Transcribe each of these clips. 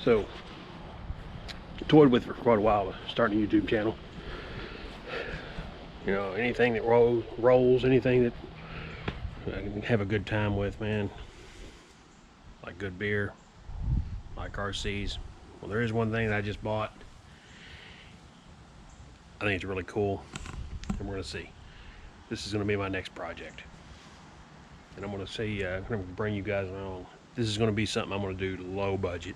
So, toyed with for quite a while, starting a YouTube channel. You know, anything that rolls, anything that I can have a good time with, man. Like good beer, like RCs. Well, there is one thing that I just bought. I think it's really cool, and we're gonna see. This is gonna be my next project, and I'm gonna see. I'm gonna bring you guys along. This is gonna be something I'm gonna do low budget.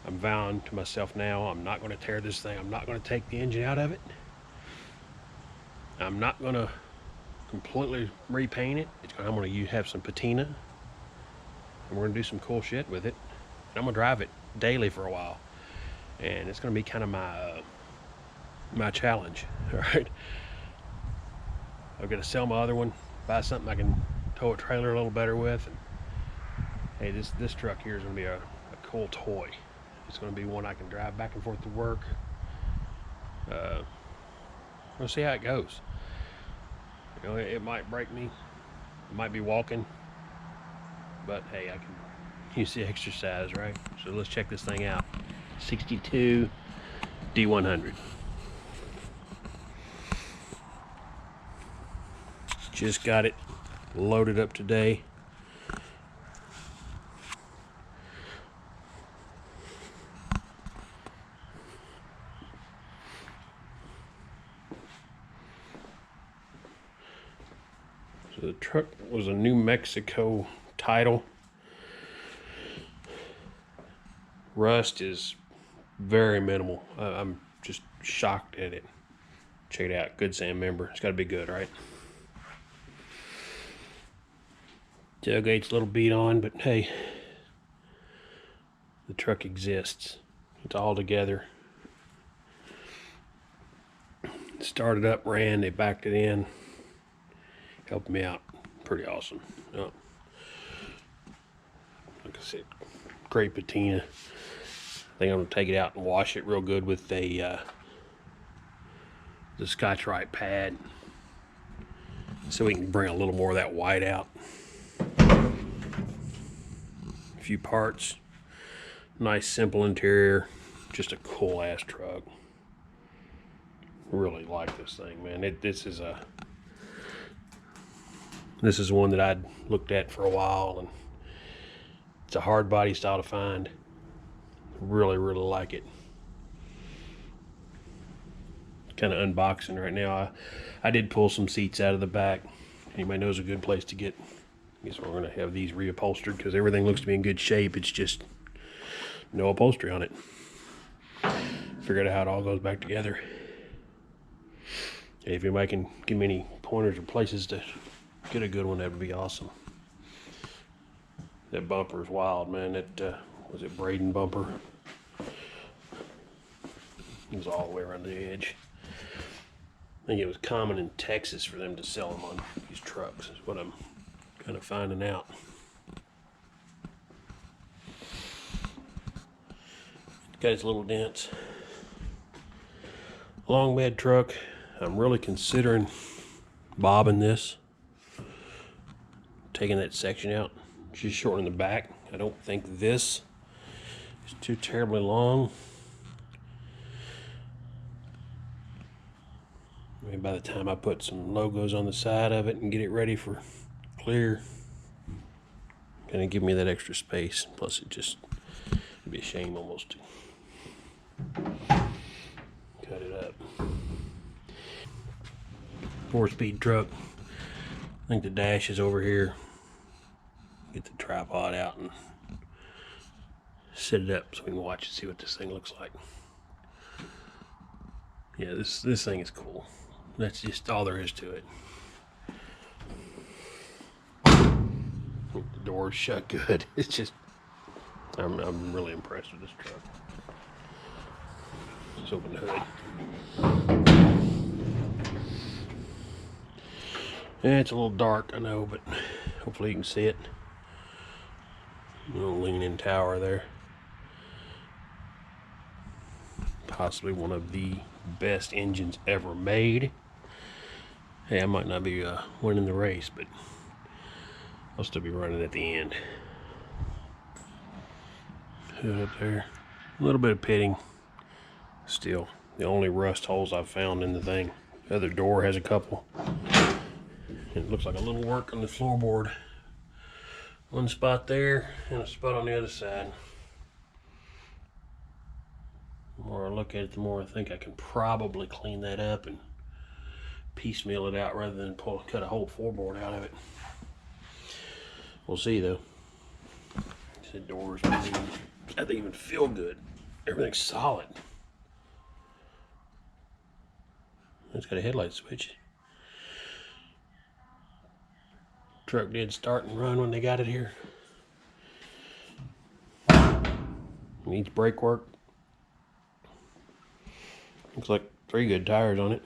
I'm vowing to myself now, I'm not gonna tear this thing. I'm not gonna take the engine out of it. I'm not gonna completely repaint it. I'm gonna have some patina, and we're gonna do some cool shit with it. And I'm gonna drive it daily for a while, and it's gonna be kind of my challenge. All right, I'm gonna sell my other one, buy something I can tow a trailer a little better with. And hey, this truck here is gonna be a cool toy. It's gonna be one I can drive back and forth to work. We'll see how it goes. You know, it might break me. It might be walking, but hey, I can use the exercise, right? So let's check this thing out. 62 D100. Just got it loaded up today. So the truck was a New Mexico title. Rust is very minimal. I'm just shocked at it. Check it out. Good sand member. It's got to be good, right? Tailgate's a little beat on, but hey, the truck exists. It's all together. Started up, ran, they backed it in. Helped me out. Pretty awesome. Oh. Like I said, great patina. I think I'm gonna take it out and wash it real good with the Scotch-Rite pad, so we can bring a little more of that white out. A few parts. Nice simple interior. Just a cool ass truck. Really like this thing, man. This is one that I'd looked at for a while, and it's a hard body style to find. Really like it. Kind of unboxing right now. I did pull some seats out of the back. Anybody knows a good place to get? I guess we're going to have these reupholstered because everything looks to be in good shape. It's just no upholstery on it. Figured out how it all goes back together. Hey, if anybody can give me any pointers or places to get a good one, that would be awesome. That bumper is wild, man. That was it Braden bumper. It was all the way around the edge. I think it was common in Texas for them to sell them on these trucks, is what I'm kind of finding out. Got its little dents. Long bed truck. I'm really considering bobbing this. Taking that section out. Just shortening the back. I don't think this is too terribly long. Maybe by the time I put some logos on the side of it and get it ready for clear, gonna give me that extra space. Plus it'd be a shame almost to cut it up. 4-speed truck. I think the dash is over here. Get the tripod out and set it up so we can watch and see what this thing looks like. Yeah, this thing is cool. That's just all there is to it. The door's shut good. It's just, I'm really impressed with this truck. Let's open the hood. Yeah, it's a little dark, I know, but hopefully you can see it. A little leaning tower there. Possibly one of the best engines ever made. Hey, I might not be winning the race, but I'll still be running at the end. Good up there. A little bit of pitting. Still, the only rust holes I've found in the thing. The other door has a couple. It looks like a little work on the floorboard. One spot there and a spot on the other side. The more I look at it, the more I think I can probably clean that up and piecemeal it out rather than cut a whole floorboard out of it. We'll see though. The doors they even feel good. Everything's solid. It's got a headlight switch. Truck did start and run when they got it here. Needs brake work. Looks like 3 good tires on it.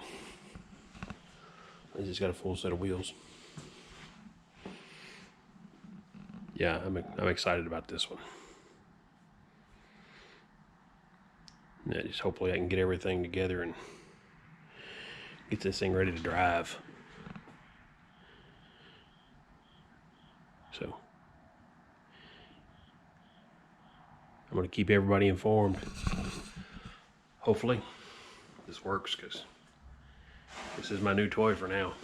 It's just got a full set of wheels. Yeah, I'm excited about this one. Yeah, just hopefully I can get everything together and get this thing ready to drive. So I'm going to keep everybody informed. Hopefully this works, because this is my new toy for now.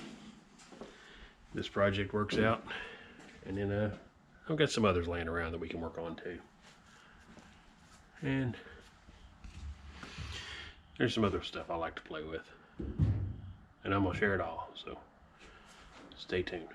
This project works out, and then I've got some others laying around that we can work on too. And there's some other stuff I like to play with, and I'm gonna share it all, so stay tuned.